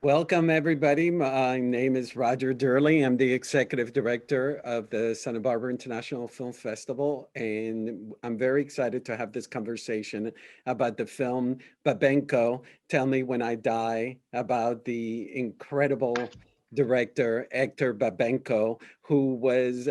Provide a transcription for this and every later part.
Welcome, everybody. My name is Roger Durley. I'm the executive director of the Santa Barbara International Film Festival, and I'm very excited to have this conversation about the film Babenco, Tell Me When I Die, about the incredible director Hector Babenco, who was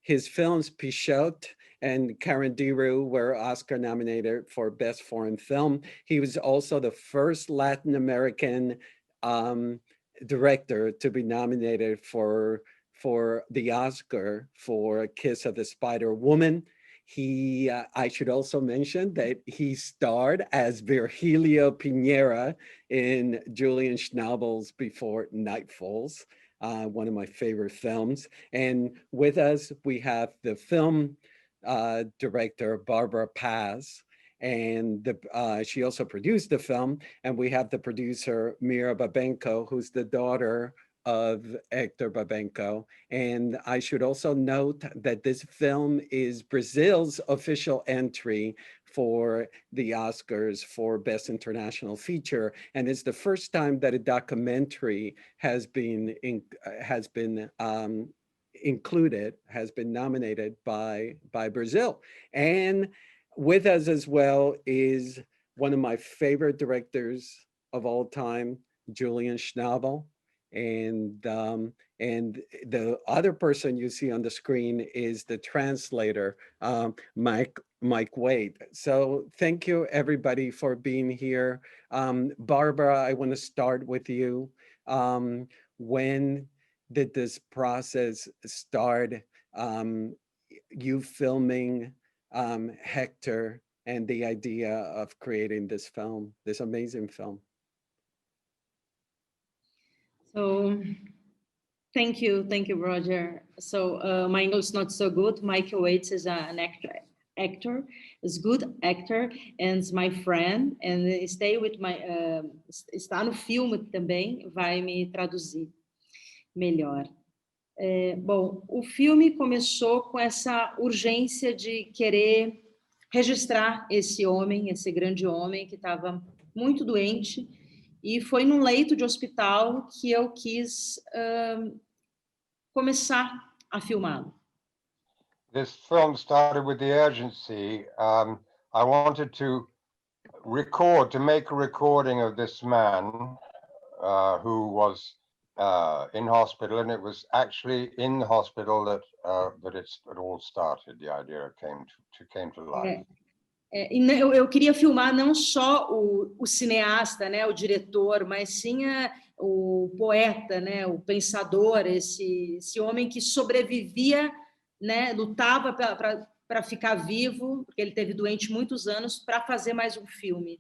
his films Pichote and Carandiru were Oscar nominated for Best Foreign Film. He was also the first Latin American um, director to be nominated for the Oscar for Kiss of the Spider Woman. I should also mention that he starred as Virgilio Pinera in Julian Schnabel's Before Night Falls, one of my favorite films. And with us, we have the film director, Barbara Paz, and she also produced the film. And we have the producer, Myra Babenco, who's the daughter of Hector Babenco. And I should also note that this film is Brazil's official entry for the Oscars for Best International Feature, and it's the first time that a documentary has been included, has been nominated by Brazil. And with us as well is one of my favorite directors of all time, Julian Schnabel. And the other person you see on the screen is the translator, Mike Wade. So thank you everybody for being here. Barbara, I want to start with you. When did this process start? You filming Hector and the idea of creating this film, this amazing film. So thank you, Roger. So my English is not so good. Michael Waits is an actor, is good actor, and is my friend, and stay with my está no filme também, vai me traduzir melhor. Bom, o filme começou com essa urgência de querer registrar esse homem, esse grande homem que estava muito doente, e foi num leito de hospital que eu quis começar a filmá-lo. This film started with the urgency. I wanted to make a recording of this man who was in hospital, and it was actually in the hospital that it all started. The idea came to life. Eu queria filmar não só o cineasta, né, o diretor, mas sim o poeta, né, o pensador, esse homem que sobrevivia, né, lutava para ficar vivo, porque ele teve doente muitos anos, para fazer mais um filme.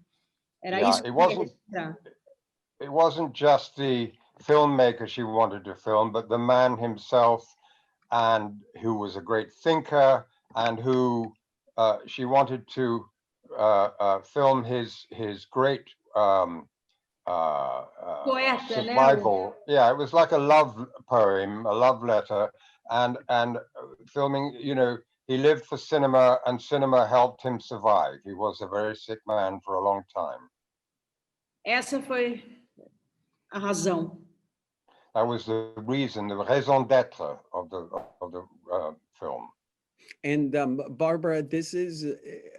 Era isso que eu queria registrar. It wasn't just the filmmaker she wanted to film, but the man himself, and who was a great thinker, and who she wanted to film his great poeta, survival. Né? Yeah, it was like a love poem, a love letter, and filming. You know, he lived for cinema, and cinema helped him survive. He was a very sick man for a long time. Essa foi a razão. That was the reason, the raison d'être of the film. And Barbara, this is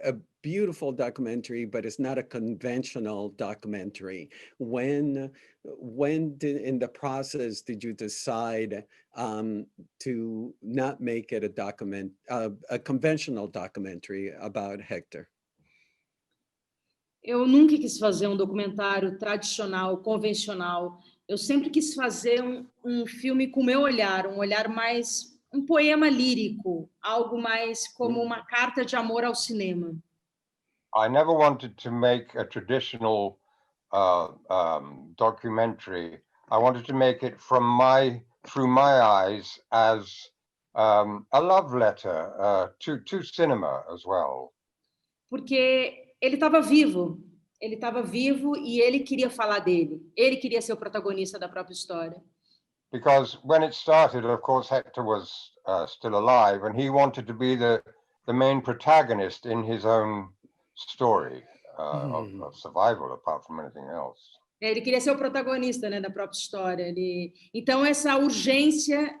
a beautiful documentary, but it's not a conventional documentary. When in the process did you decide to not make it a conventional documentary about Hector? Eu nunca quis fazer um documentário tradicional, convencional. Eu sempre quis fazer um filme com o meu olhar, um olhar mais, um poema lírico, algo mais como uma carta de amor ao cinema. I never wanted to make a traditional documentary. I wanted to make it through my eyes as a love letter to cinema as well. Porque ele estava vivo e ele queria falar dele. Ele queria ser o protagonista da própria história. Because when it started, of course, Hector was still alive, and he wanted to be the main protagonist in his own story of survival, apart from anything else. Ele queria ser o protagonista, né, da própria história. Então, essa urgência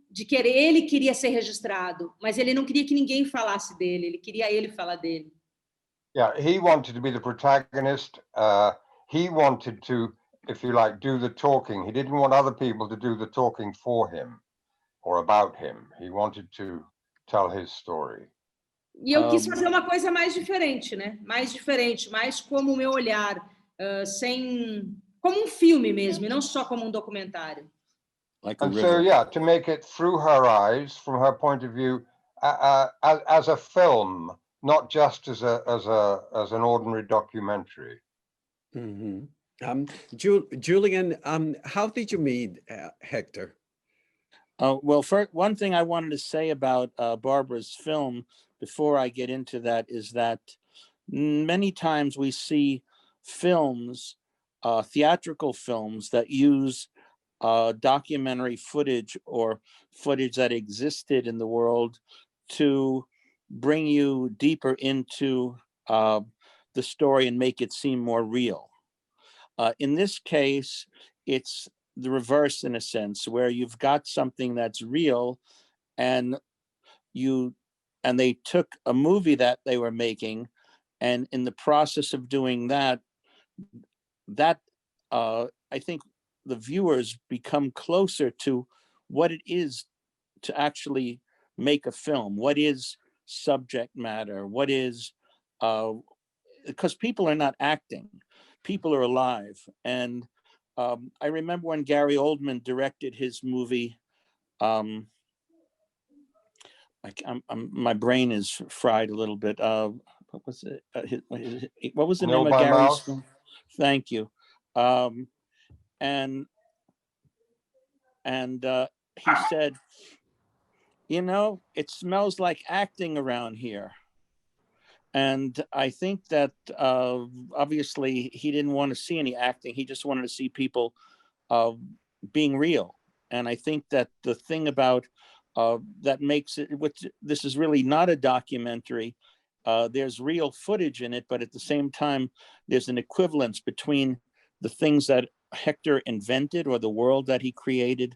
de querer... Ele queria ser registrado, mas ele não queria que ninguém falasse dele. Ele queria ele falar dele. Yeah, he wanted to be the protagonist. He wanted to, if you like, do the talking. He didn't want other people to do the talking for him or about him. He wanted to tell his story. E eu quis fazer uma coisa mais diferente, né? Mais diferente, mais como o meu olhar, como um filme mesmo, e não só como um documentário. Like a And river. so, yeah, to make it through her eyes, from her point of view, as a film, not just as an ordinary documentary. Mm-hmm. Julian, how did you meet Hector? Well, first, one thing I wanted to say about Barbara's film before I get into that is that many times we see films, theatrical films that use documentary footage or footage that existed in the world to bring you deeper into the story and make it seem more real. In this case, it's the reverse in a sense, where you've got something that's real and they took a movie that they were making, and in the process of doing that I think the viewers become closer to what it is to actually make a film. What is subject matter? What is, because people are not acting, people are alive. And I remember when Gary Oldman directed his movie, my brain is fried a little bit. What was it? What was the Nil name of by Gary's Mouth? film? Thank you. And he said, you know, it smells like acting around here. And I think that obviously he didn't want to see any acting. He just wanted to see people being real. And I think that the thing about that makes it, this is really not a documentary. There's real footage in it, but at the same time, there's an equivalence between the things that Hector invented or the world that he created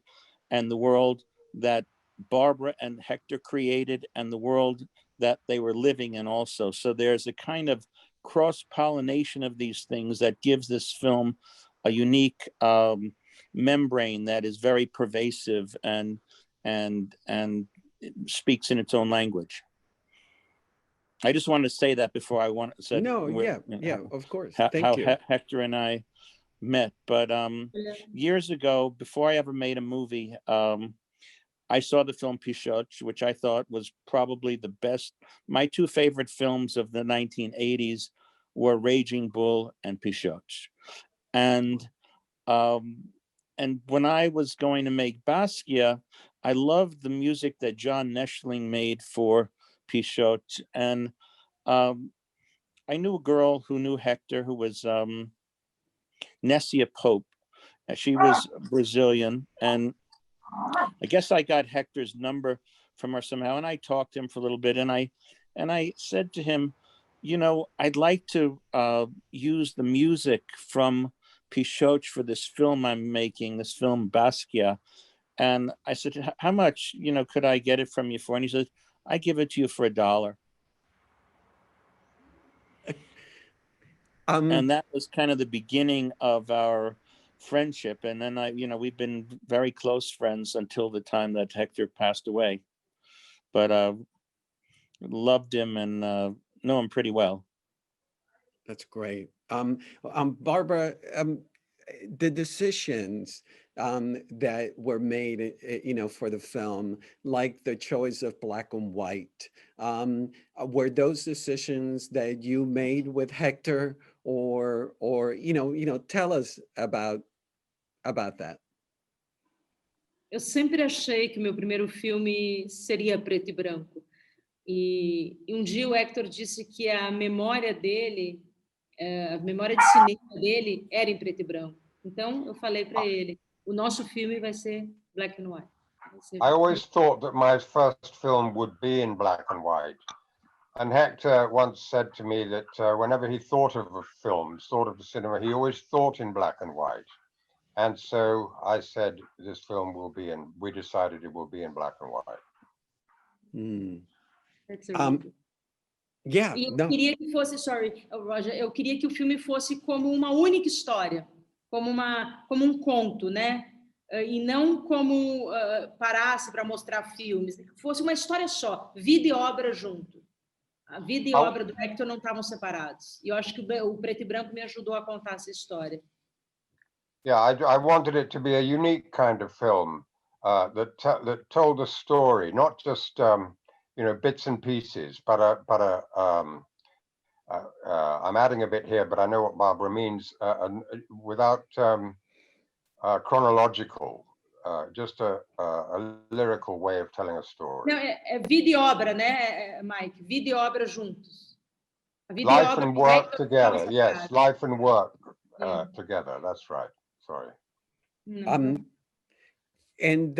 and the world that Barbara and Hector created and the world that they were living in also. So there's a kind of cross-pollination of these things that gives this film a unique membrane that is very pervasive and speaks in its own language. I just wanted to say that before I said No, yeah, of course. how Thank you. Hector and I met. But years ago, before I ever made a movie, I saw the film Pichoch, which I thought was probably the best. My two favorite films of the 1980s were Raging Bull and Pichoch. And when I was going to make Basquiat, I loved the music that John Neschling made for Pichoch. And I knew a girl who knew Hector, who was Nessia Pope. She was Brazilian, and I guess I got Hector's number from her somehow, and I talked to him for a little bit, and I said to him, you know, I'd like to use the music from Pichoch for this film I'm making, this film Basquiat. And I said, how much, you know, could I get it from you for? And he said, I give it to you for $1. And that was kind of the beginning of our friendship. And then we've been very close friends until the time that Hector passed away. But loved him and know him pretty well. That's great. Barbara, the decisions that were made, for the film, like the choice of black and white, were those decisions that you made with Hector, or tell us about that. Eu sempre achei que meu primeiro filme seria preto e branco. E um dia o Hector disse que a memória dele, a memória de cinema dele era em preto e branco. Então eu falei para ele, o nosso filme vai ser black and white. I always thought that my first film would be in black and white. And Hector once said to me that whenever he thought of a film, thought of the cinema, he always thought in black and white. And so I said, this film will be in, we decided it will be in black and white. Mm. That's a really good. Yeah, E eu no. queria que fosse, sorry, Roger, eu queria que o filme fosse como uma única história, como um conto, né? E não como parasse para mostrar filmes, fosse uma história só, vida e obra junto. A vida e obra do Hector não estavam separados. E eu acho que o preto e branco me ajudou a contar essa história. Yeah, I wanted it to be a unique kind of film that told a story, not just you know, bits and pieces, but I'm adding a bit here, but I know what Barbara means. Without chronological, just a lyrical way of telling a story. Não, é vida e obra, né, Mike? Vida e obra juntos. A vida Life e obra and do work Hector together. não Yes, separados. life and work together. That's right. Sorry. And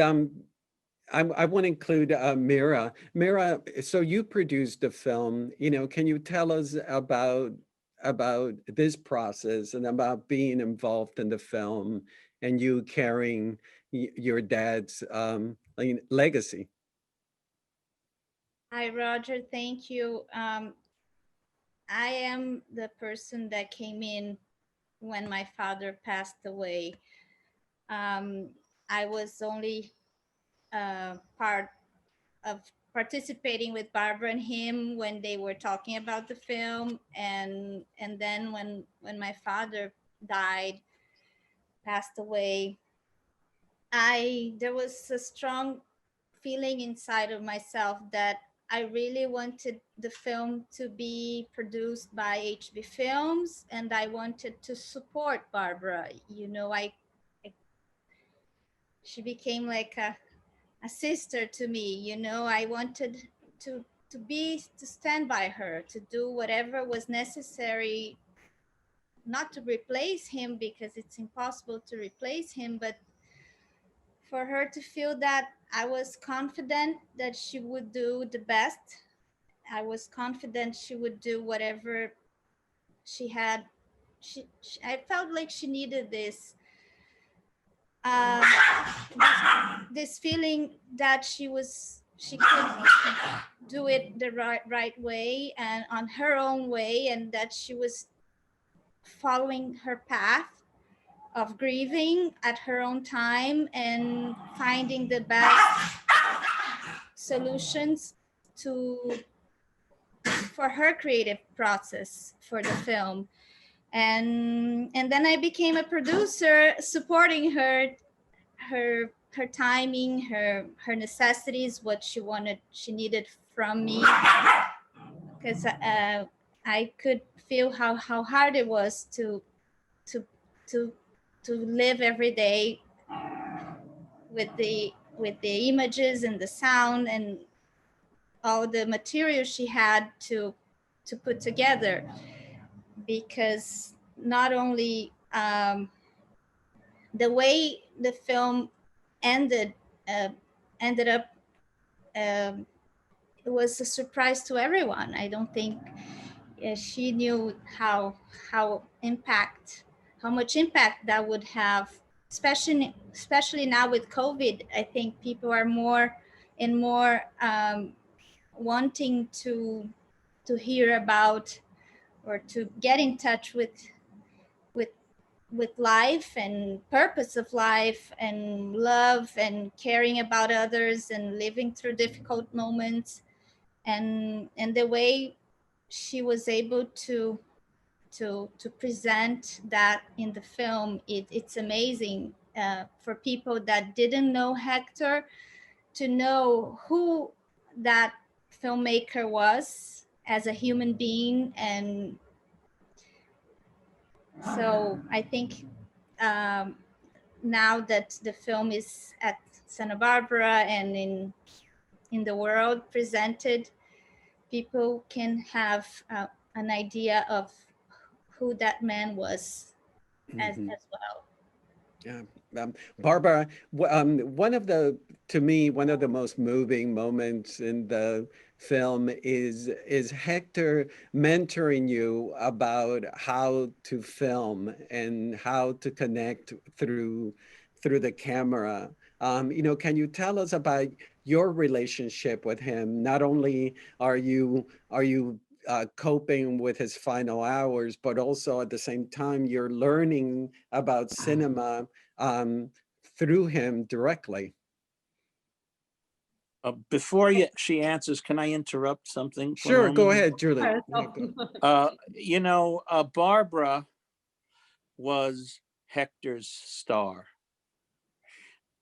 I want to include Myra. Myra, so you produced the film. You know, can you tell us about this process and about being involved in the film and you carrying your dad's legacy? Hi, Roger. Thank you. I am the person that came in when my father passed away. I was only part of participating with Barbara and him when they were talking about the film, and then when my father died, passed away, there was a strong feeling inside of myself that I really wanted the film to be produced by HB Films, and I wanted to support Barbara. You know, she became like a sister to me. You know, I wanted to stand by her, to do whatever was necessary, not to replace him because it's impossible to replace him, but for her to feel that I was confident that she would do the best. I was confident she would do whatever she had. I felt like she needed this this feeling that she could do it the right way and on her own way, and that she was following her path of grieving at her own time and finding the best solutions for her creative process for the film. And then I became a producer, supporting her timing, her necessities, what she needed from me, because I could feel how hard it was to live every day with the images and the sound and all the material she had to put together, because not only the way the film ended up, it was a surprise to everyone. I don't think she knew how much impact that would have, especially now with COVID. I think people are more and more wanting to hear about or to get in touch with life and purpose of life and love and caring about others and living through difficult moments, and the way she was able to present that in the film, it's amazing for people that didn't know Hector to know who that filmmaker was as a human being. And so I think now that the film is at Santa Barbara and in the world presented, people can have an idea of who that man was as well. Yeah, Barbara, one of the most moving moments in the film is Hector mentoring you about how to film and how to connect through the camera. Can you tell us about your relationship with him? Not only are you coping with his final hours, but also at the same time you're learning about cinema through him directly. Before she answers, can I interrupt something for a Sure, go moment? ahead, Julian. Barbara was Hector's star,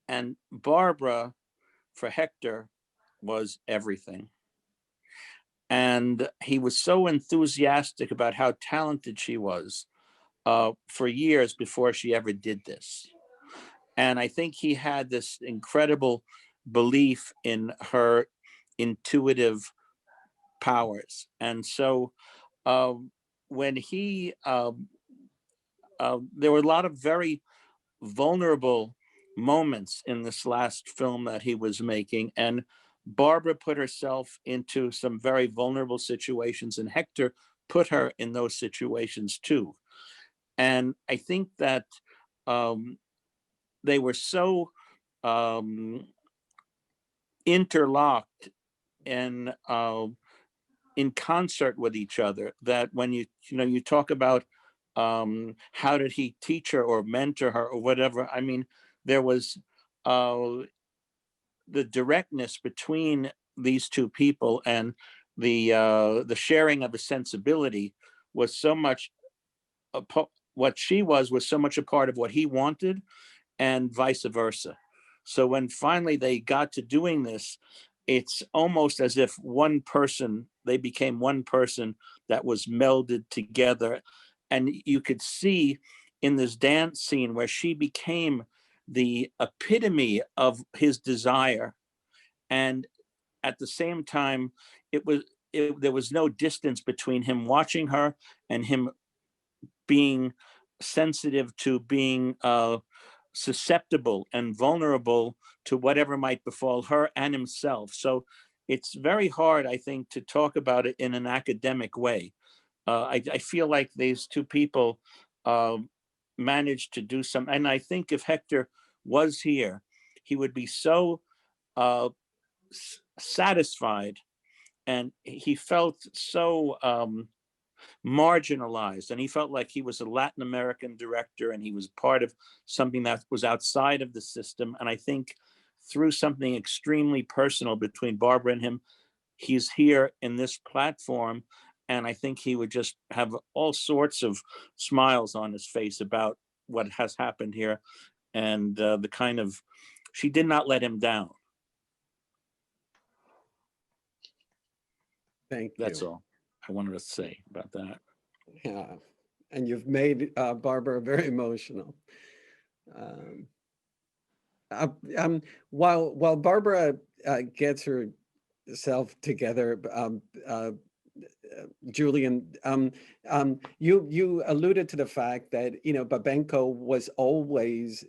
and Barbara for Hector was everything. And he was so enthusiastic about how talented she was for years before she ever did this. And I think he had this incredible belief in her intuitive powers. And so when there were a lot of very vulnerable moments in this last film that he was making. And Barbara put herself into some very vulnerable situations, and Hector put her in those situations too. And I think that they were so interlocked and in concert with each other that when you talk about how did he teach her or mentor her or whatever, I mean, there was the directness between these two people, and the sharing of a sensibility was so much what she was so much a part of what he wanted, and vice versa. So when finally they got to doing this, it's almost as if they became one person that was melded together. And you could see in this dance scene where she became the epitome of his desire. And at the same time, there was no distance between him watching her and him being sensitive to being susceptible and vulnerable to whatever might befall her and himself. So it's very hard, I think, to talk about it in an academic way. I feel like these two people managed to do some, and I think if Hector was here, he would be so satisfied, and he felt so marginalized, and he felt like he was a Latin American director and he was part of something that was outside of the system. And I think through something extremely personal between Barbara and him, he's here in this platform, and I think he would just have all sorts of smiles on his face about what has happened here, and the kind of, she did not let him down. Thank you. That's all I wanted to say about that. Yeah, and you've made Barbara very emotional. While Barbara gets herself together, Julian, you alluded to the fact that Babenco was always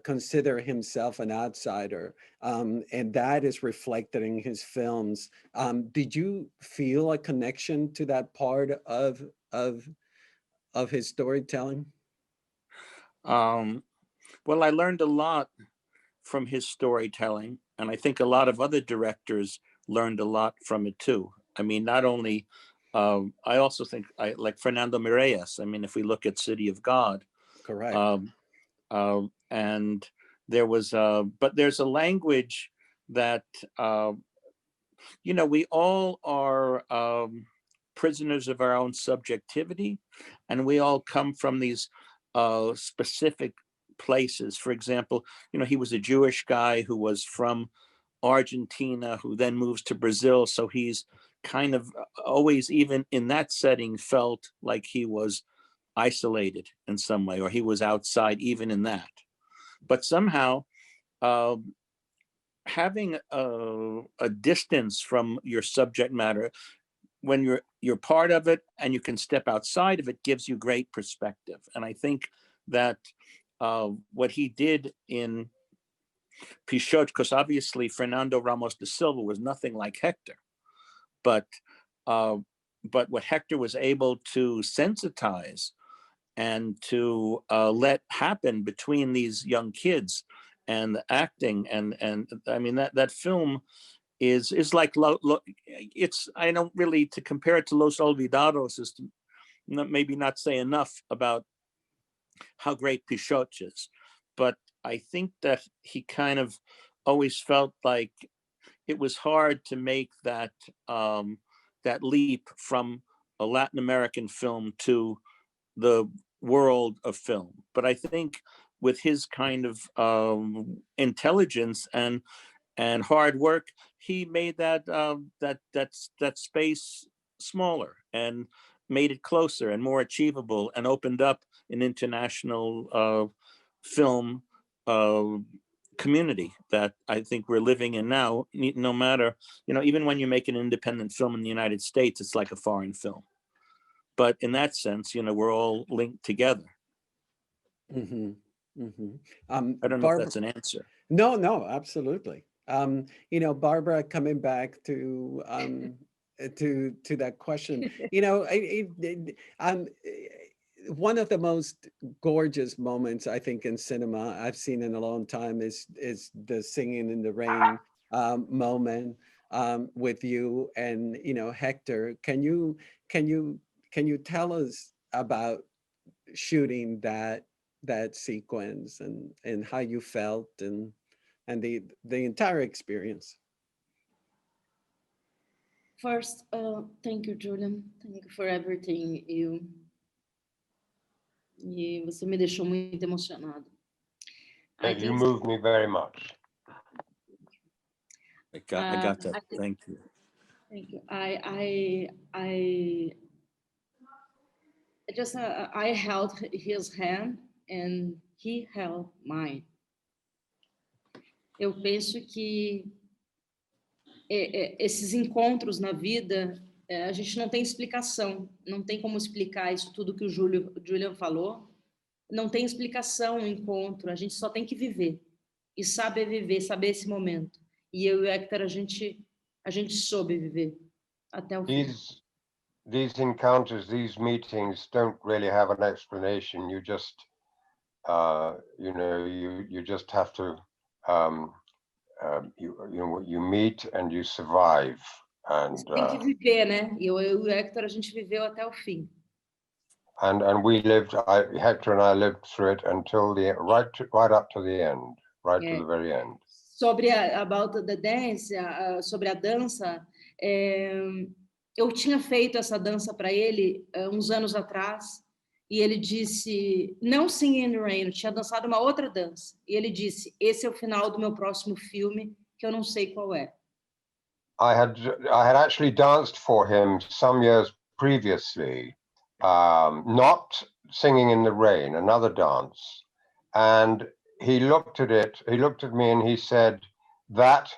consider himself an outsider, and that is reflected in his films. Did you feel a connection to that part of his storytelling? Well, I learned a lot from his storytelling, and I think a lot of other directors learned a lot from it too. I mean, not only, I also think I like Fernando Mireas. I mean, if we look at City of God, Correct. And there was, but there's a language that, we all are prisoners of our own subjectivity, and we all come from these specific places. For example, he was a Jewish guy who was from Argentina, who then moves to Brazil. So he's kind of always, even in that setting, felt like he was isolated in some way, or he was outside even in that. But somehow having a distance from your subject matter, when you're part of it and you can step outside of it, gives you great perspective. And I think that what he did in Pichote, because obviously Fernando Ramos de Silva was nothing like Hector, but what Hector was able to sensitize and to let happen between these young kids and the acting, and I mean that film is like it's, I don't really, to compare it to Los Olvidados is maybe not say enough about how great Pichoch is, but I think that he kind of always felt like it was hard to make that that leap from a Latin American film to the world of film. But I think with his kind of intelligence and hard work, he made that space smaller and made it closer and more achievable, and opened up an international film community that I think we're living in now. No matter, even when you make an independent film in the United States, it's like a foreign film. But in that sense, we're all linked together. Mm-hmm. Mm-hmm. I don't know if that's an answer. No, absolutely. Barbara, coming back to that question, one of the most gorgeous moments I think in cinema I've seen in a long time is the Singing in the Rain moment with you and Hector. Can you tell us about shooting that sequence and how you felt and the entire experience? First, thank you, Julian. Thank you for everything. E você me deixou muito emocionado. You moved me very much. I got that. Thank you. Thank you. I held his hand and he held mine. Eu penso que esses encontros na vida, a gente não tem explicação, não tem como explicar isso tudo que o Julian falou, não tem explicação o encontro, a gente só tem que viver e saber viver, saber esse momento. E eu e o Hector, a gente soube viver até o fim. These encounters, these meetings don't really have an explanation. You just, you just have to, you meet and you survive. And tem que viver, né? E eu e o Hector, a gente viveu até o fim. And we lived, Hector and I lived through it until right up to the end, to the very end. Sobre about the dance, sobre a dança, eu tinha feito essa dança para ele uns anos atrás, e ele disse, não Singing in the Rain, eu tinha dançado uma outra dança, e ele disse, esse é o final do meu próximo filme, que eu não sei qual é. I had actually danced for him some years previously, not Singing in the Rain, another dance, and he looked at me and he said, that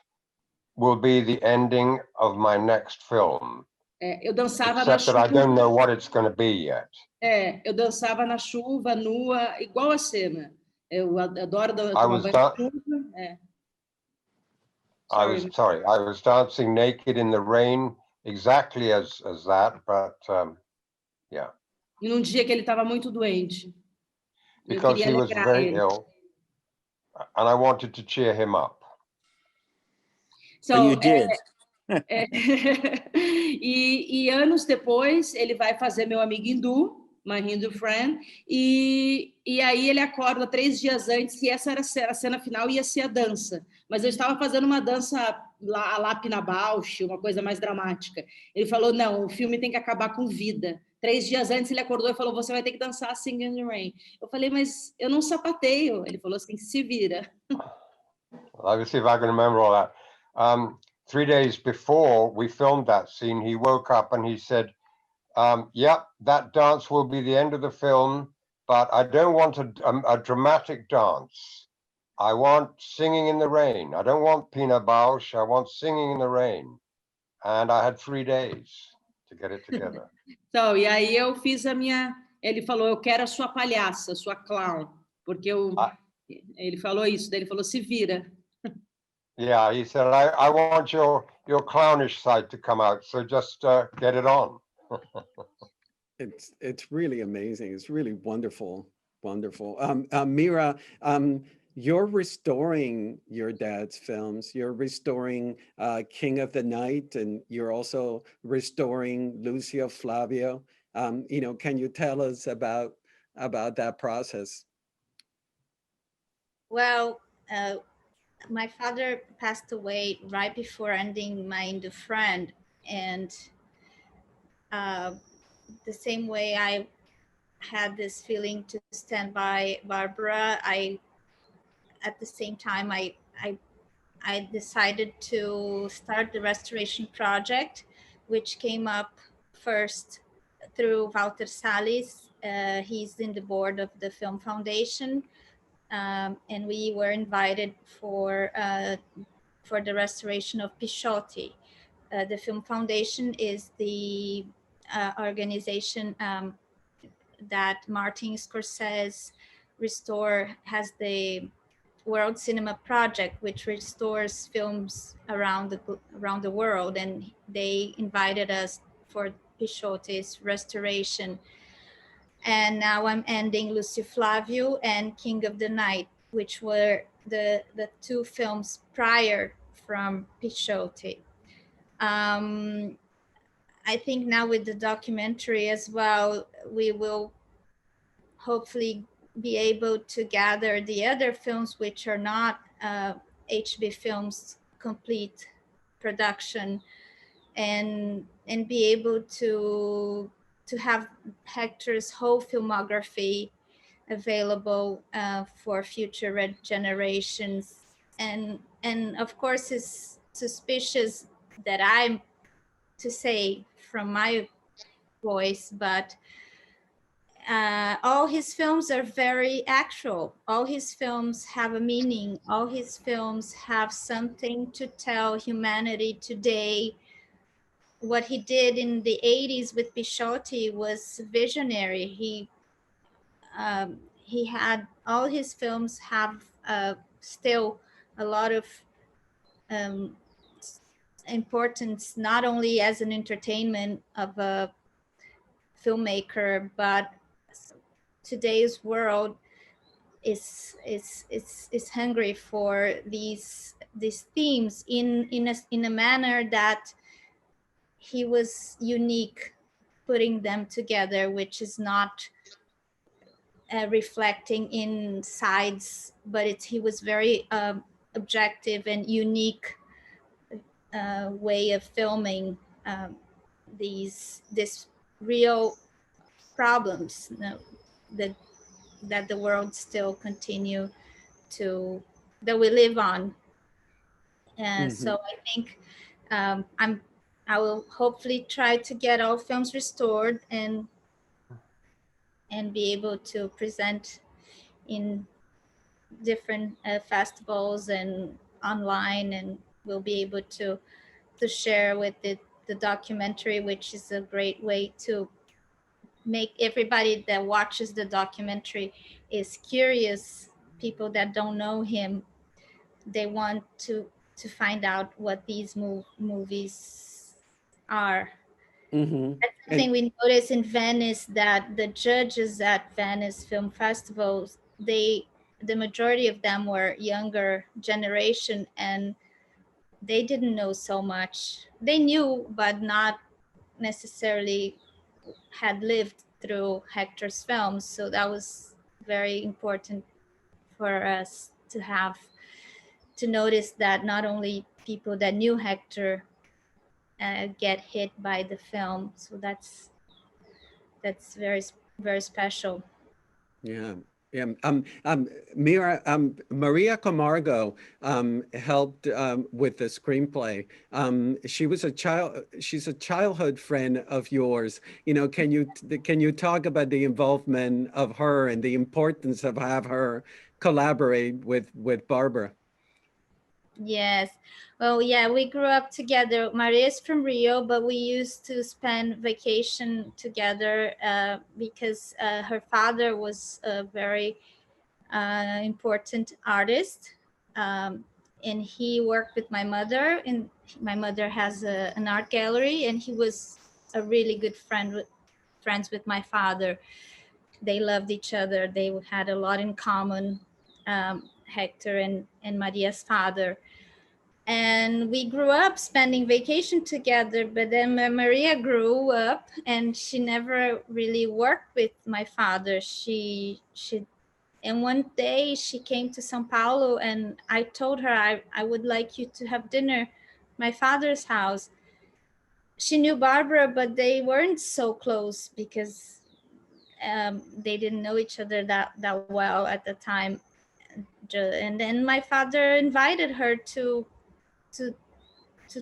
will be the ending of my next film. Eu dançava Except that I don't know what it's going to be yet. Eu dançava na chuva, nua, igual a cena. Eu adoro tomar banho de chuva. I was dancing naked in the rain, exactly as that, but yeah. E num dia que ele estava muito doente. Because he was very ill, and I wanted to cheer him up. So you did. E anos depois, ele vai fazer Meu Amigo Hindu, My Hindu Friend, e aí ele acorda 3 dias antes, que essa era a cena final, ia ser a dança. Mas eu estava fazendo uma dança a lá Pina Bausch, uma coisa mais dramática. Ele falou, não, o filme tem que acabar com vida. 3 dias antes ele acordou e falou, você vai ter que dançar Singing in the Rain. Eu falei, mas eu não sapateio. Ele falou assim, se vira. Let me see if I can remember all that. 3 days before we filmed that scene, he woke up and he said, yep, that dance will be the end of the film, but I don't want a dramatic dance. I want Singing in the Rain. I don't want Pina Bausch. I want Singing in the Rain. And I had 3 days to get it together. Então, e aí eu fiz a minha... Ele falou, eu quero a sua palhaça, sua clown. Porque ele falou isso, daí ele falou, se vira. Yeah, he said, I want your clownish side to come out, so just get it on. It's really amazing. It's really wonderful, wonderful. Myra, you're restoring your dad's films. You're restoring King of the Night, and you're also restoring Lucio Flavio. You know, can you tell us about that process? Well, my father passed away right before ending my Indo Friend, and uh, the same way I had this feeling to stand by Barbara, I at the same time I decided to start the restoration project, which came up first through Walter Salles. He's in the board of the Film Foundation, and we were invited for the restoration of Pisciotti. The Film Foundation is the organization that Martin Scorsese has the World Cinema Project, which restores films around the world, and they invited us for Pisciotti's restoration. And now I'm ending Lucio Flavio and King of the Night, which were the two films prior from Pisciotti. I think now with the documentary as well, we will hopefully be able to gather the other films which are not HB Films complete production, and be able to have Hector's whole filmography available for future generations. And of course, it's suspicious that I'm to say from my voice, but all his films are very actual. All his films have a meaning. All his films have something to tell humanity today. What he did in the 80s with Pisciotti was visionary. He had all his films have still a lot of um, importance, not only as an entertainment of a filmmaker, but today's world is hungry for these themes in a manner that he was unique putting them together, which is not reflecting in sides, but he was very objective and unique way of filming this real problems, you know, that the world still continue to that we live on. And so I think I will hopefully try to get all films restored and be able to present in different festivals and online, and we'll be able to share with the documentary, which is a great way to make everybody that watches the documentary is curious. People that don't know him, they want to find out what these movies are. That's something we noticed in Venice, that the judges at Venice Film Festivals, the majority of them were younger generation, and they didn't know so much. They knew, but not necessarily had lived through Hector's films. So that was very important for us to have, to notice that not only people that knew Hector get hit by the film. So that's very, very special. Yeah. Yeah. Myra, Maria Camargo helped with the screenplay. She's a childhood friend of yours. You know, can you talk about the involvement of her and the importance of have her collaborate with Barbara? Yes. Well, yeah, we grew up together. Maria is from Rio, but we used to spend vacation together because her father was a very important artist. and he worked with my mother, and my mother has an art gallery, and he was a really good friends with my father. They loved each other. They had a lot in common, Hector and Maria's father. And we grew up spending vacation together, but then when Maria grew up and she never really worked with my father. And one day she came to Sao Paulo, and I told her I would like you to have dinner at my father's house. She knew Barbara, but they weren't so close because they didn't know each other that well at the time. And then my father invited her to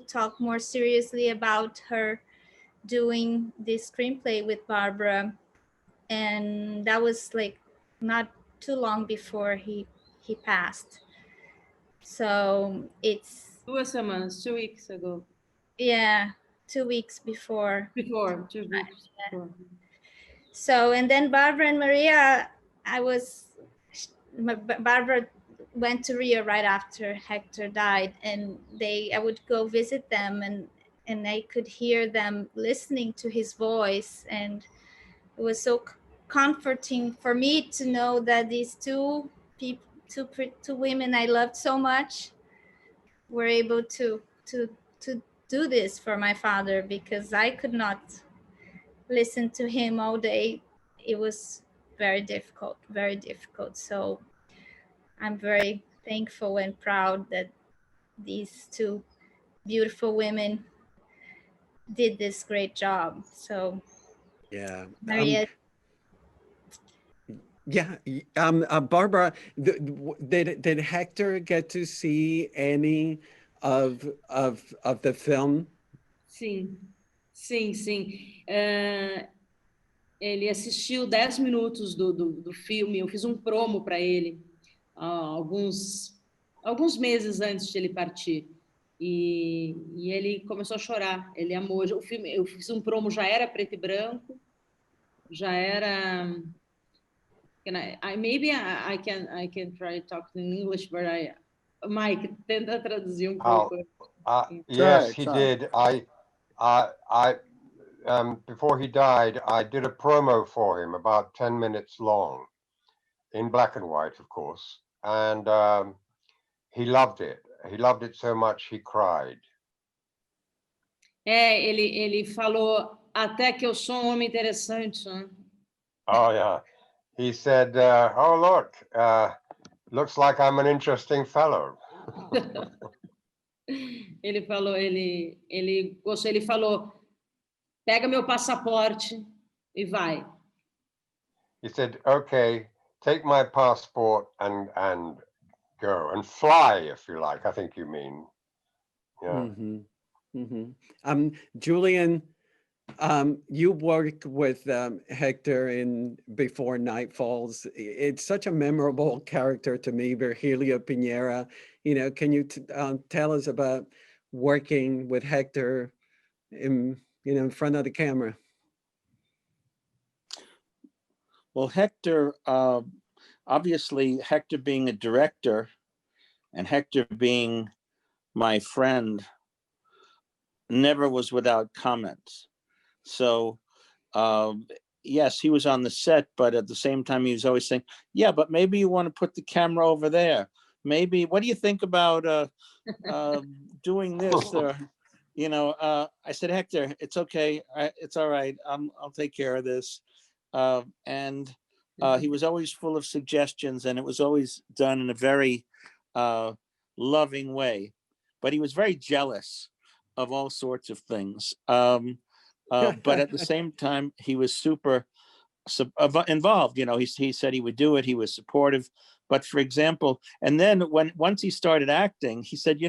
talk more seriously about her doing this screenplay with Barbara. And that was like not too long before he passed. So it's 2 semanas, 2 weeks ago. yeah, 2 weeks before. Before, 2 weeks before. So, and then Barbara and Maria, Barbara went to Rio right after Hector died, and I would go visit them, and I could hear them listening to his voice, and it was so comforting for me to know that these two people, two women I loved so much, were able to do this for my father, because I could not listen to him all day. It was very difficult, very difficult. So I'm very thankful and proud that these two beautiful women did this great job. So Yeah. Maria, Yeah. Barbara, did Hector get to see any of the film? Sim, sim, sim. Ele assistiu 10 minutos do filme, eu fiz um promo para ele alguns meses antes de ele partir. E ele começou a chorar, ele amou. O filme, eu fiz um promo, já era preto e branco, já era... maybe I can try talking in English, but Mike, tenta traduzir pouco. Yes, he try. did. Before he died, I did a promo for him about 10 minutes long, in black and white, of course. And he loved it. He loved it so much he cried. Ele falou até que eu sou homem interessante, né? Oh, yeah. He said, oh, look, looks like I'm an interesting fellow. Ele falou, ele gostou, ele falou, pega meu passaporte e vai. He said, okay, take my passport and go and fly, if you like, I think you mean. Yeah. Julian, you worked with Hector in Before Night Falls. It's such a memorable character to me, Virgilio Piñera. Can you tell us about working with Hector in front of the camera? Well, Hector, obviously, Hector being a director and Hector being my friend never was without comments. So, yes, he was on the set, but at the same time, he was always saying, yeah, but maybe you want to put the camera over there. Maybe, what do you think about doing this? Or, I said, Hector, it's okay. It's all right. I'll take care of this. And he was always full of suggestions, and it was always done in a very loving way. But he was very jealous of all sorts of things. But at the same time, he was super involved. He said he would do it. He was supportive. But for example, and then once he started acting, he said,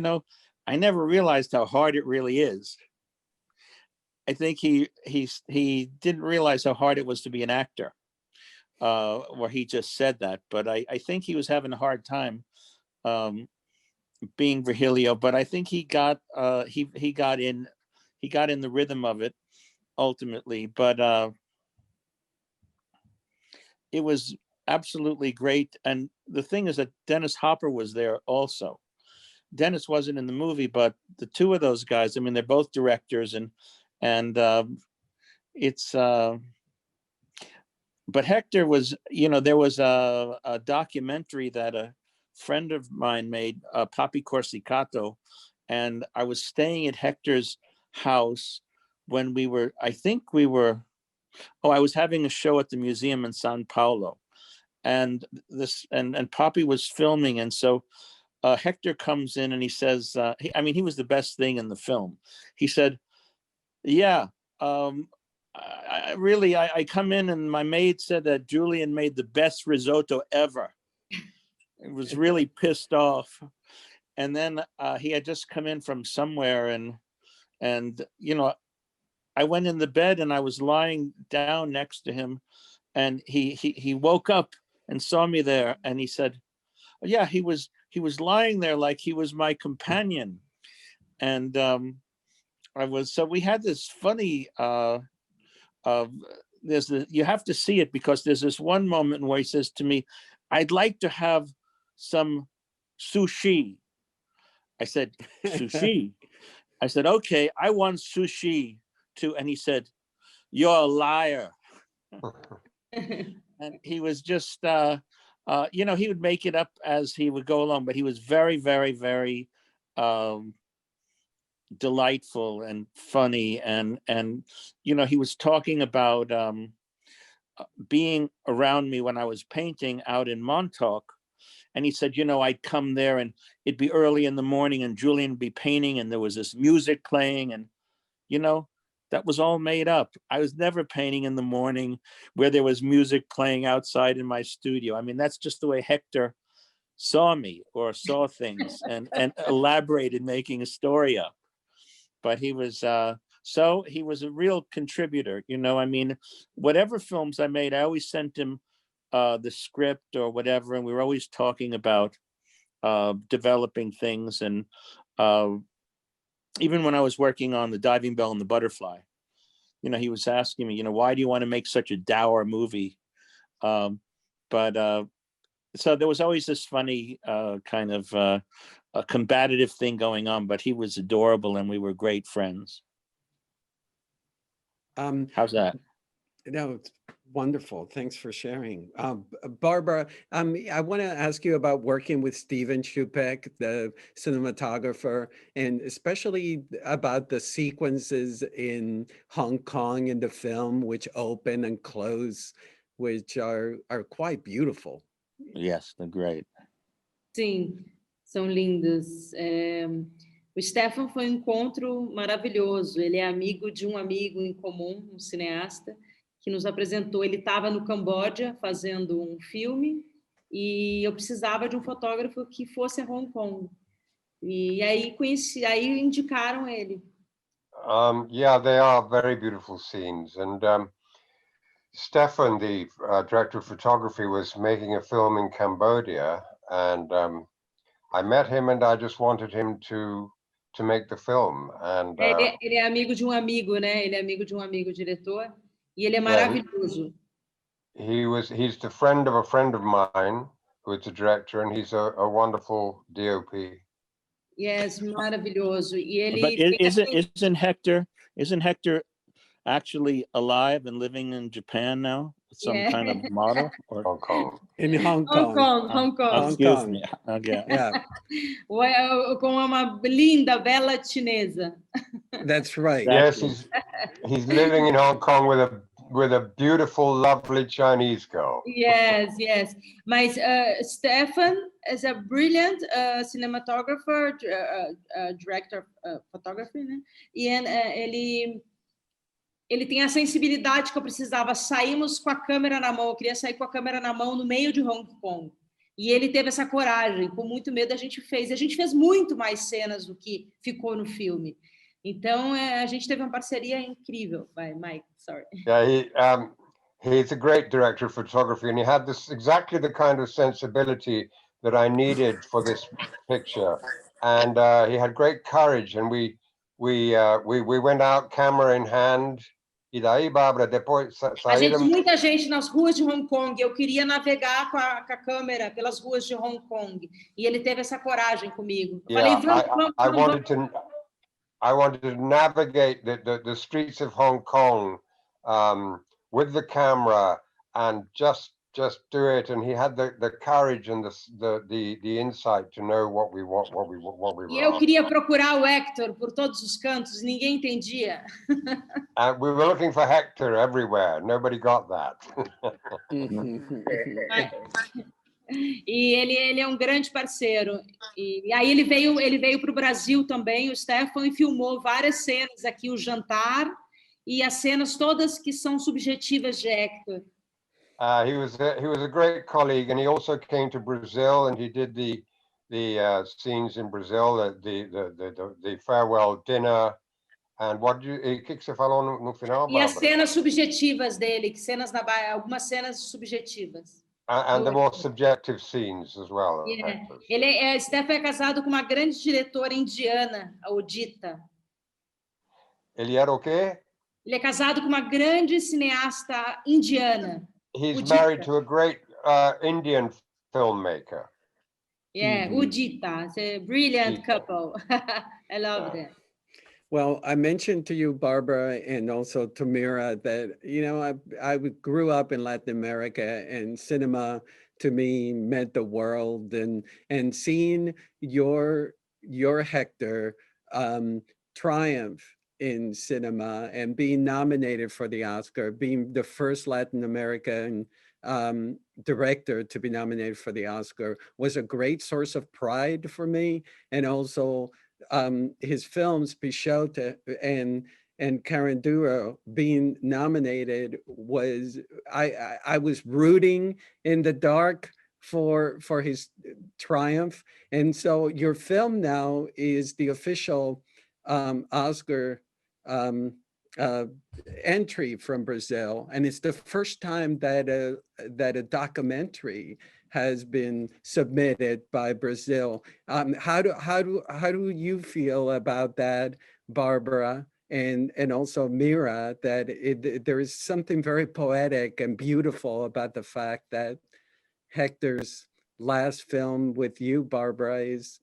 I never realized how hard it really is. I think he didn't realize how hard it was to be an actor, or he just said that. But I think he was having a hard time being Virgilio. But I think he got he got in the rhythm of it ultimately. But it was absolutely great. And the thing is that Dennis Hopper was there also. Dennis wasn't in the movie, but the two of those guys, I mean, they're both directors, and it's but Hector was, you know, there was a documentary that a friend of mine made, Papi Corsicato, and I was staying at Hector's house when we were, I think we were, I was having a show at the museum in Sao Paulo, and Papi was filming, and so Hector comes in and he says, I mean, he was the best thing in the film. He said, yeah, I come in and my maid said that Julian made the best risotto ever. It was really pissed off. And then he had just come in from somewhere, and you know, I went in the bed and I was lying down next to him, and he woke up and saw me there, and he said, yeah, he was lying there like he was my companion. And so we had this funny, you have to see it, because there's this one moment where he says to me, I'd like to have some sushi. I said, sushi? I said, okay, I want sushi too. And he said, you're a liar. And he was just, you know, he would make it up as he would go along, but he was very, very, very delightful and funny. And, you know, he was talking about being around me when I was painting out in Montauk. And he said, you know, I'd come there and it'd be early in the morning and Julian would be painting and there was this music playing, and, you know, that was all made up. I was never painting in the morning where there was music playing outside in my studio. I mean, that's just the way Hector saw me or saw things, and elaborated making a story up. But he was, so he was a real contributor, you know. I mean, whatever films I made, I always sent him the script or whatever, and we were always talking about developing things. And even when I was working on The Diving Bell and the Butterfly, you know, he was asking me, you know, why do you want to make such a dour movie? So there was always this funny kind of a combative thing going on, but he was adorable and we were great friends. How's that? No, it's wonderful. Thanks for sharing. Barbara, I want to ask you about working with Steven Shupek, the cinematographer, and especially about the sequences in Hong Kong in the film, which open and close, which are quite beautiful. Yes, they're great. Sim, são lindos. O Stefan foi um encontro maravilhoso. Ele é amigo de um amigo em comum, um cineasta, que nos apresentou. Ele estava no Camboja fazendo um filme e eu precisava de um fotógrafo que fosse a Hong Kong. E aí aí indicaram ele. Yeah, they are very beautiful scenes. And Stefan, the director of photography, was making a film in Cambodia, and I met him and I just wanted him to make the film. And Ele é amigo de um amigo, né? Ele é amigo de um amigo diretor e ele é maravilhoso. He's the friend of mine who is a director, and he's a wonderful DOP. Yes, maravilhoso. E ele But isn't Hector actually alive and living in Japan now? Some kind of model? Or Hong Kong. In Hong Kong. Hong Kong. Excuse me. Okay. Yeah. Com uma linda, bela chinesa. That's right. Yes, he's living in Hong Kong with a beautiful, lovely Chinese girl. Yes, yes. Mas Stefan is a brilliant cinematographer, director of photography, né? E ele tem a sensibilidade que eu precisava. Saímos com a câmera na mão, eu queria sair com a câmera na mão no meio de Hong Kong. E ele teve essa coragem, com muito medo a gente fez muito mais cenas do que ficou no filme. Então, a gente teve uma parceria incrível. Vai, Mike, sorry. Yeah, he's a great director of photography, and he had exactly the kind of sensibility that I needed for this picture. And he had great courage, and we went out camera in hand E daí, Bárbara, depois saíram. Muita gente nas ruas de Hong Kong. Eu queria navegar com a câmera pelas ruas de Hong Kong. E ele teve essa coragem comigo. Eu falei, vamos. I wanted to navigate the streets of Hong Kong with the camera and just do it. And he had the courage and the insight to know what we were. E eu queria procurar o Hector por todos os cantos. Ninguém entendia. And we were looking for Hector everywhere. Nobody got that. E ele é um grande parceiro. E aí ele veio para o Brasil também, o Stefan, e filmou várias cenas aqui, o jantar, e as cenas todas que são subjetivas de Hector. He was a great colleague, and he also came to Brazil, and he did the scenes in Brazil, the farewell dinner. And what o que você falou no final, E as cenas subjetivas dele, algumas cenas subjetivas. And the more subjective scenes as well. Yeah. Steph é casado com uma grande diretora indiana, a Udita. Ele era o quê? Ele é casado com uma grande cineasta indiana. He's married to a great Indian filmmaker. Yeah, Udita. It's a brilliant couple. I love that. Well, I mentioned to you, Barbara, and also to Myra, that, you know, I grew up in Latin America, and cinema to me meant the world, and seeing your Hector triumph in cinema and being nominated for the Oscar, being the first Latin American director to be nominated for the Oscar, was a great source of pride for me, and also his films, Pichote and Caranduro, being nominated was, I was rooting in the dark for his triumph. And so your film now is the official Oscar entry from Brazil, and it's the first time that a documentary has been submitted by Brazil. How do you feel about that, Barbara, and also Myra, that there is something very poetic and beautiful about the fact that Hector's last film with you, Barbara, is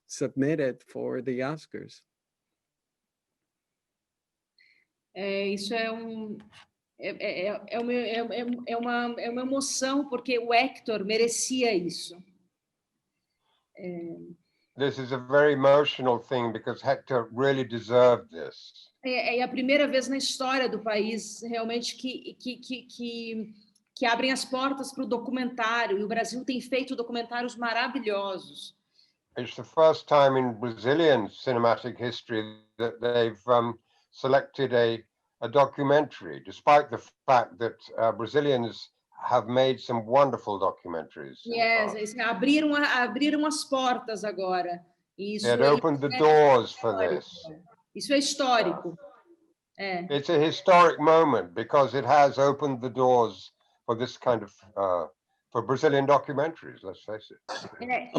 submitted for the Oscars? Isso é uma emoção, porque o Hector merecia isso. This is a very emotional thing because Hector really deserved this. É a primeira vez na história do país realmente que abrem as portas para o documentário, e o Brasil tem feito documentários maravilhosos. It's the first time in Brazilian cinematic history that they've selected a documentary, despite the fact that Brazilians have made some wonderful documentaries. Yes, abriram as portas agora. Isso It opened the doors for this. Isso é histórico. It's a historic moment because it has opened the doors for this kind of for Brazilian documentaries, let's face it.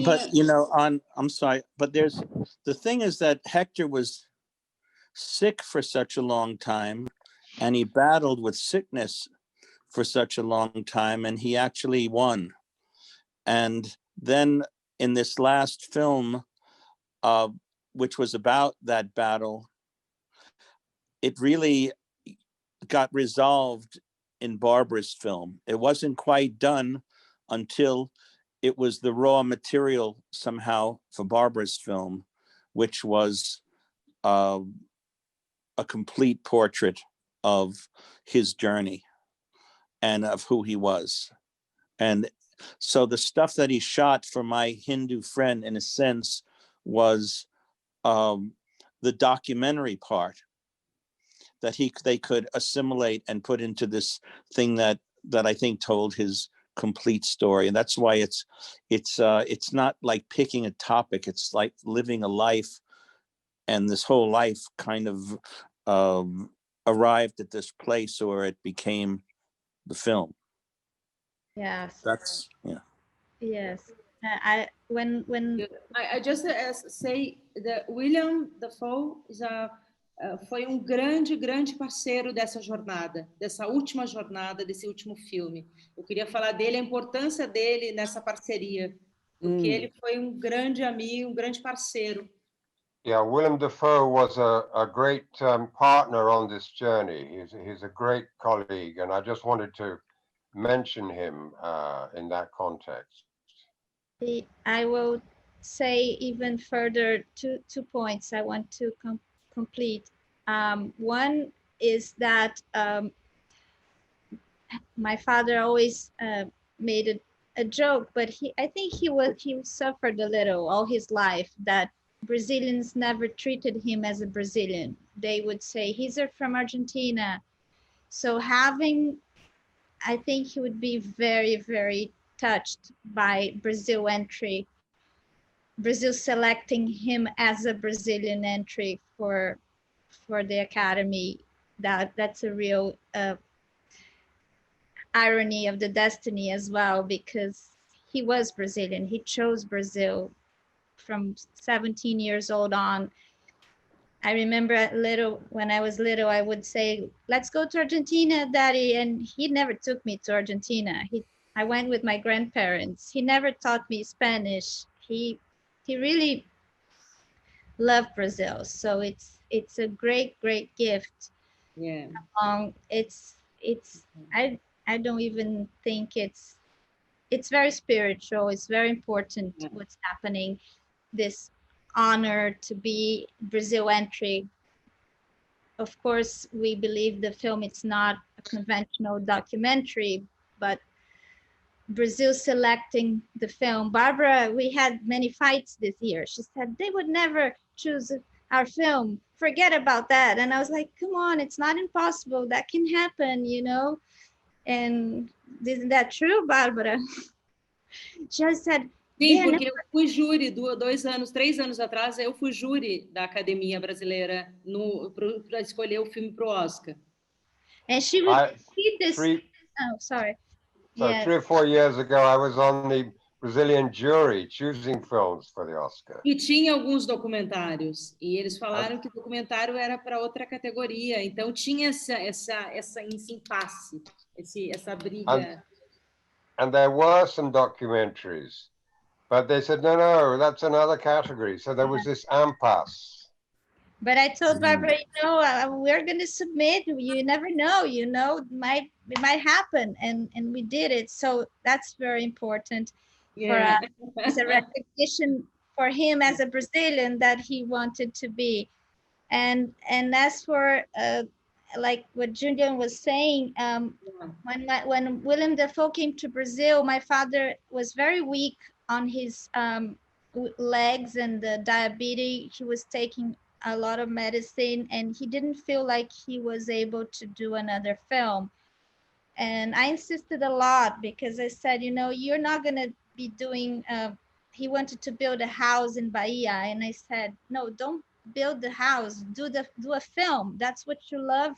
But you know, I'm sorry, but the thing is that Hector was sick for such a long time, and he battled with sickness for such a long time, and he actually won. And then in this last film, which was about that battle, it really got resolved in Barbara's film. It wasn't quite done until it was the raw material somehow for Barbara's film, which was a complete portrait of his journey and of who he was. And so the stuff that he shot for my Hindu friend, in a sense, was the documentary part that they could assimilate and put into this thing that I think told his complete story. And that's why it's not like picking a topic. It's like living a life, and this whole life kind of arrived at this place where it became the film. Yes. That's, yeah. Yes. I just say that William Dafoe is a foi um grande, grande parceiro dessa jornada, dessa última jornada, desse último filme. Eu queria falar dele, a importância dele nessa parceria, porque ele foi um grande amigo, um grande parceiro. Yeah, Willem Dafoe was a great partner on this journey. He's a great colleague, and I just wanted to mention him in that context. I will say even further two points I want to complete. One is that my father always made a joke, but I think he suffered a little all his life that Brazilians never treated him as a Brazilian. They would say he's from Argentina. So I think he would be very, very touched by Brazil entry, Brazil selecting him as a Brazilian entry for the Academy. That's a real irony of the destiny as well, because he was Brazilian. He chose Brazil from 17 years old on. I remember when I was little, I would say, let's go to Argentina, Daddy. And he never took me to Argentina. I went with my grandparents. He never taught me Spanish. He really loved Brazil. So it's a great, great gift. Yeah. I don't even think it's very spiritual. It's very important what's happening. This honor to be Brazil entry. Of course, we believe the film it's not a conventional documentary, but Brazil selecting the film. Barbara, we had many fights this year. She said they would never choose our film. Forget about that. And I was like, come on, it's not impossible. That can happen, you know? And isn't that true, Barbara? She just said, sim, porque eu fui júri 3 anos atrás, eu fui júri da Academia Brasileira para escolher o filme para o Oscar. And she would see this. Oh, sorry. So yeah. 3 or 4 years ago, I was on the Brazilian jury choosing films for the Oscar. E tinha alguns documentários, e eles falaram que o documentário era para outra categoria, então tinha esse impasse, essa briga. And there were some documentaries, but they said, no, that's another category. So there was this impasse. But I told Barbara, you know, we're going to submit. You never know, you know, it might happen. And we did it. So that's very important for us. It's a recognition for him as a Brazilian that he wanted to be. And as for like what Julian was saying, when Willem Dafoe came to Brazil, my father was very weak on his legs and the diabetes. He was taking a lot of medicine and he didn't feel like he was able to do another film. And I insisted a lot because I said, you know, you're not going to be doing, he wanted to build a house in Bahia. And I said, no, don't build the house, do a film. That's what you love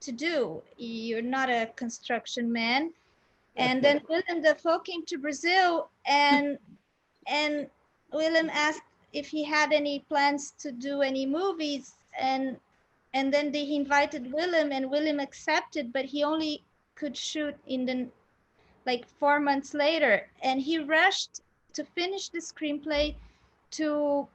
to do. You're not a construction man. And then Willem Dafoe came to Brazil and Willem asked if he had any plans to do any movies, and then he invited Willem, and Willem accepted, but he only could shoot in like 4 months later, and he rushed to finish the screenplay to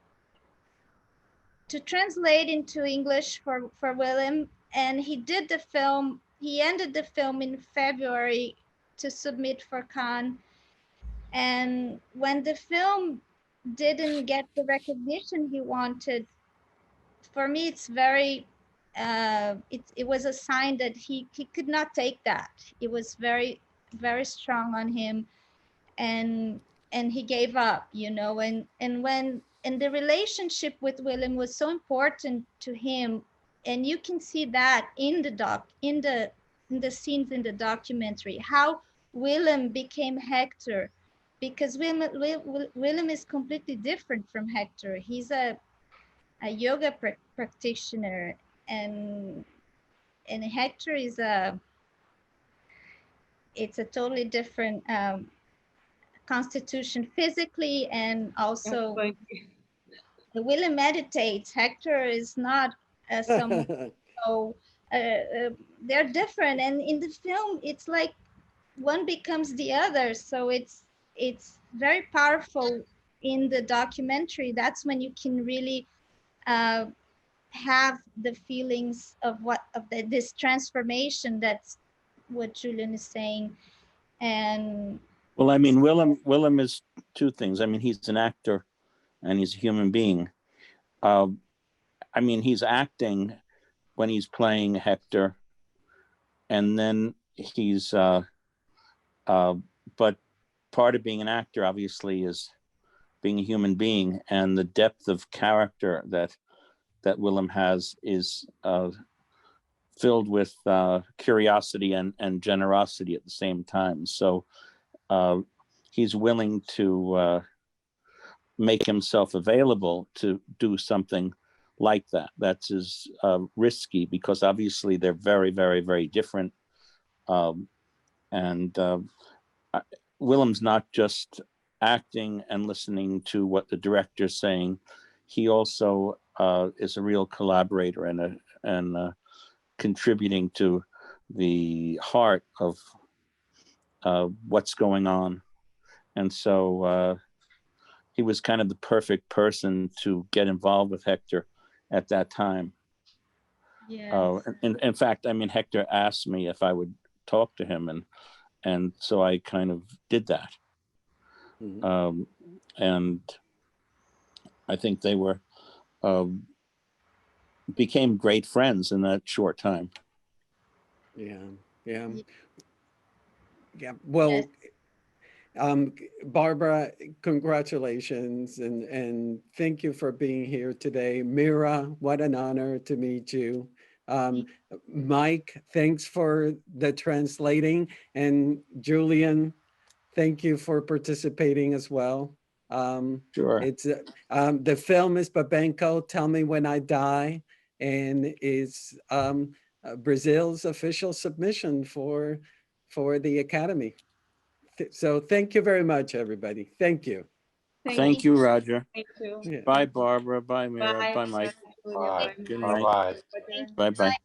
translate into English for Willem, and he did the film. He ended the film in February to submit for Cannes, and when the film didn't get the recognition he wanted, for me it's very it was a sign that he could not take that. It was very, very strong on him, and he gave up, you know. And the relationship with Willem was so important to him, and you can see that in the scenes in the documentary, how Willem became Hector, because Willem is completely different from Hector. He's a yoga practitioner, and Hector is it's a totally different constitution physically and also William meditates. Hector is not someone. So they're different, and in the film, it's like one becomes the other. So it's very powerful in the documentary. That's when you can really have the feelings of this transformation. That's what Julian is saying. And Well, I mean, Willem is two things. I mean, he's an actor and he's a human being. I mean, he's acting when he's playing Hector, and then he's but part of being an actor obviously is being a human being, and the depth of character that Willem has is filled with curiosity and generosity at the same time. So he's willing to make himself available to do something like that. That's risky, because obviously they're very, very, very different. Willem's not just acting and listening to what the director's saying. He also is a real collaborator and contributing to the heart of what's going on. And so he was kind of the perfect person to get involved with Hector at that time. yes. In fact, I mean, Hector asked me if I would talk to him, and so I kind of did that. Mhm. And I think they were became great friends in that short time. Yeah. Well, Barbara, congratulations and thank you for being here today. Myra, what an honor to meet you. Mike, thanks for the translating, and Julian, thank you for participating as well. Sure. It's the film is Babenco, Tell Me When I Die, and is Brazil's official submission for the Academy. So thank you very much, everybody. Thank you. Thank you, Roger. Thank you. Yeah. Bye, Barbara. Bye, Myra. Bye. Bye, Mike. Julian. Bye. Good Mike. night. Bye-bye. Thank you. Bye-bye.